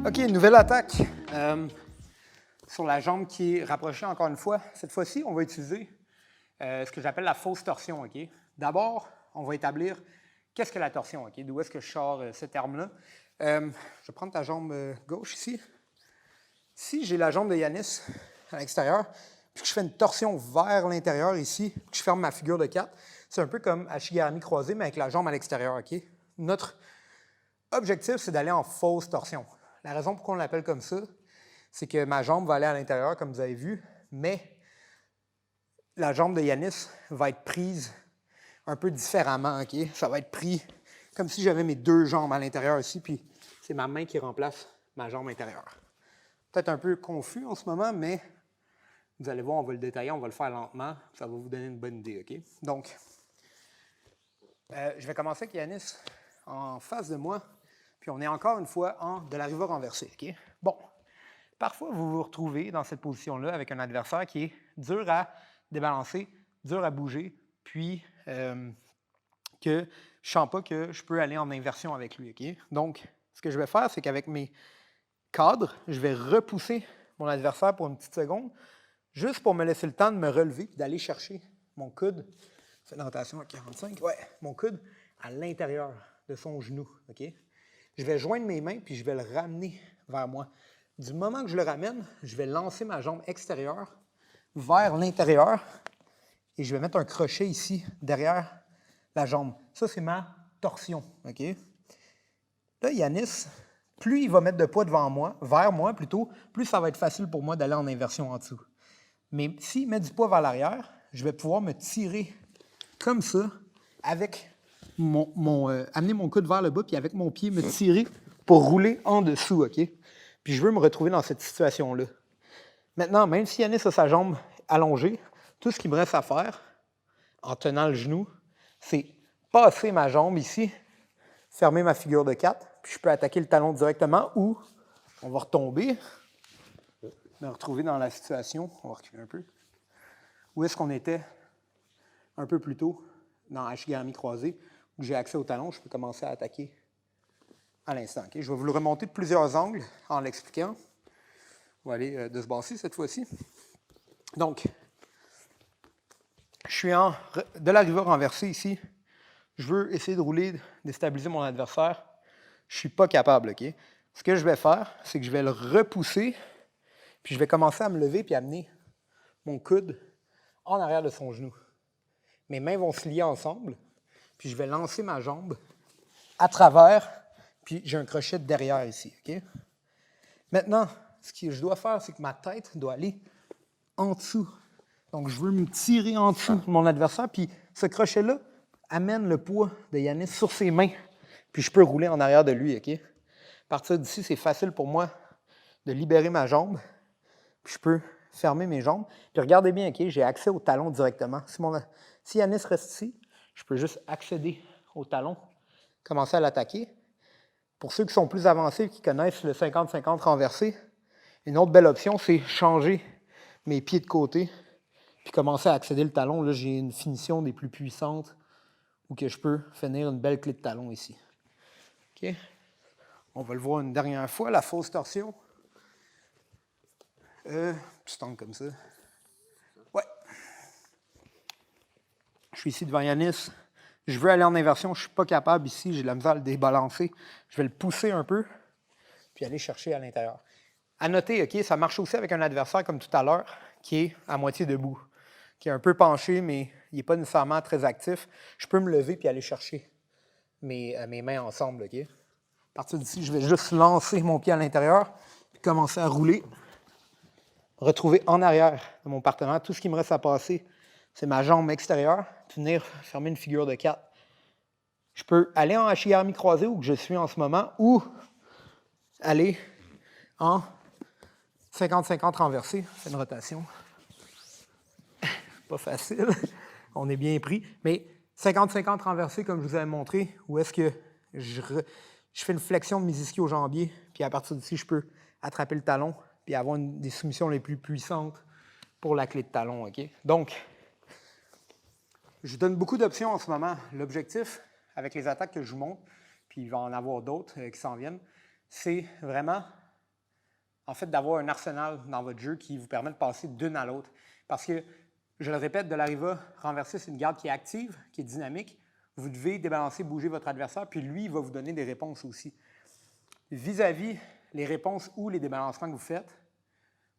OK, nouvelle attaque sur la jambe qui est rapprochée encore une fois. Cette fois-ci, on va utiliser ce que j'appelle la fausse torsion. OK? D'abord, on va établir qu'est-ce que la torsion. OK? D'où est-ce que je sors ce terme-là? Je vais prendre ta jambe gauche ici. Si j'ai la jambe de Yanis à l'extérieur, puis que je fais une torsion vers l'intérieur ici, puis que je ferme ma figure de 4, c'est un peu comme Ashigarami croisé, mais avec la jambe à l'extérieur. OK? Notre objectif, c'est d'aller en fausse torsion. La raison pour qu'on l'appelle comme ça, c'est que ma jambe va aller à l'intérieur, comme vous avez vu, mais la jambe de Yanis va être prise un peu différemment. OK? Ça va être pris comme si j'avais mes deux jambes à l'intérieur ici, puis c'est ma main qui remplace ma jambe intérieure. Peut-être un peu confus en ce moment, mais vous allez voir, on va le détailler, on va le faire lentement. Ça va vous donner une bonne idée. OK? Donc, je vais commencer avec Yanis en face de moi, puis on est encore une fois en de l'arrière renversé. OK? Bon, parfois, vous vous retrouvez dans cette position-là avec un adversaire qui est dur à débalancer, dur à bouger, puis que je ne sens pas que je peux aller en inversion avec lui. OK? Donc, ce que je vais faire, c'est qu'avec mes cadres, je vais repousser mon adversaire pour une petite seconde, juste pour me laisser le temps de me relever et d'aller chercher mon coude. Fais une rotation à 45. Ouais, mon coude à l'intérieur de son genou. OK? Je vais joindre mes mains puis je vais le ramener vers moi. Du moment que je le ramène, je vais lancer ma jambe extérieure vers l'intérieur et je vais mettre un crochet ici derrière la jambe. Ça, c'est ma torsion. OK? Là, Yanis, plus il va mettre de poids devant moi, vers moi plutôt, plus ça va être facile pour moi d'aller en inversion en dessous. Mais s'il met du poids vers l'arrière, je vais pouvoir me tirer comme ça avec amener mon coude vers le bas, puis avec mon pied, me tirer pour rouler en dessous, OK? Puis je veux me retrouver dans cette situation-là. Maintenant, même si Yanis a sa jambe allongée, tout ce qu'il me reste à faire, en tenant le genou, c'est passer ma jambe ici, fermer ma figure de 4, puis je peux attaquer le talon directement ou on va retomber, me retrouver dans la situation, on va reculer un peu, où est-ce qu'on était un peu plus tôt dans Ashigarami croisé, où j'ai accès au talon, je peux commencer à attaquer à l'instant. Okay? Je vais vous le remonter de plusieurs angles en l'expliquant. On va aller de ce bas-ci cette fois-ci. Donc, je suis de l'arrière renversé ici. Je veux essayer de rouler, déstabiliser mon adversaire. Je ne suis pas capable. OK? Ce que je vais faire, c'est que je vais le repousser, puis je vais commencer à me lever puis amener mon coude en arrière de son genou. Mes mains vont se lier ensemble, puis je vais lancer ma jambe à travers, puis j'ai un crochet derrière ici. OK? Maintenant, ce que je dois faire, c'est que ma tête doit aller en dessous. Donc, je veux me tirer en dessous de mon adversaire, puis ce crochet-là amène le poids de Yanis sur ses mains, puis je peux rouler en arrière de lui. OK? À partir d'ici, c'est facile pour moi de libérer ma jambe, puis je peux fermer mes jambes. Puis regardez bien, OK? J'ai accès au talon directement. Si Yanis reste ici, je peux juste accéder au talon, commencer à l'attaquer. Pour ceux qui sont plus avancés et qui connaissent le 50-50 renversé, une autre belle option, c'est changer mes pieds de côté puis commencer à accéder le talon. Là, j'ai une finition des plus puissantes où que je peux finir une belle clé de talon ici. OK? On va le voir une dernière fois, la fausse torsion. Petit angle comme ça. Ouais. Je suis ici devant Yanis. Je veux aller en inversion, je ne suis pas capable ici, j'ai de la misère à le débalancer. Je vais le pousser un peu, puis aller chercher à l'intérieur. À noter, OK, ça marche aussi avec un adversaire comme tout à l'heure, qui est à moitié debout, qui est un peu penché, mais il n'est pas nécessairement très actif. Je peux me lever puis aller chercher mes mains ensemble. OK? À partir d'ici, je vais juste lancer mon pied à l'intérieur, puis commencer à rouler, retrouver en arrière de mon partenaire. Tout ce qui me reste à passer, c'est ma jambe extérieure, puis venir fermer une figure de 4. Je peux aller en Ashigarami croisé, où je suis en ce moment, ou aller en 50-50 renversé. Fais une rotation. Pas facile. On est bien pris. Mais 50-50 renversé, comme je vous avais montré, où est-ce que je fais une flexion de mes ischio-jambiers, puis à partir d'ici, je peux attraper le talon, puis avoir des soumissions les plus puissantes pour la clé de talon. OK? Donc, je donne beaucoup d'options en ce moment. L'objectif, avec les attaques que je vous montre, puis il va en avoir d'autres qui s'en viennent, c'est vraiment en fait, d'avoir un arsenal dans votre jeu qui vous permet de passer d'une à l'autre. Parce que, je le répète, de l'arriva renversée, c'est une garde qui est active, qui est dynamique. Vous devez débalancer, bouger votre adversaire, puis lui, il va vous donner des réponses aussi. Vis-à-vis les réponses ou les débalancements que vous faites,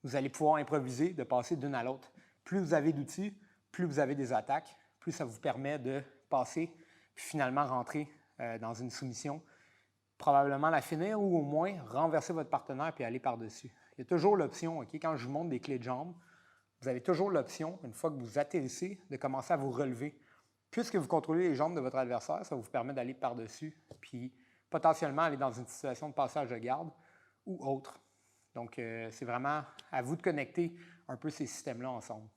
vous allez pouvoir improviser, de passer d'une à l'autre. Plus vous avez d'outils, plus vous avez des attaques, plus ça vous permet de passer, puis finalement rentrer dans une soumission, probablement la finir ou au moins renverser votre partenaire puis aller par-dessus. Il y a toujours l'option, OK, quand je vous montre des clés de jambes, vous avez toujours l'option, une fois que vous atterrissez, de commencer à vous relever. Puisque vous contrôlez les jambes de votre adversaire, ça vous permet d'aller par-dessus, puis potentiellement aller dans une situation de passage de garde ou autre. Donc, c'est vraiment à vous de connecter un peu ces systèmes-là ensemble.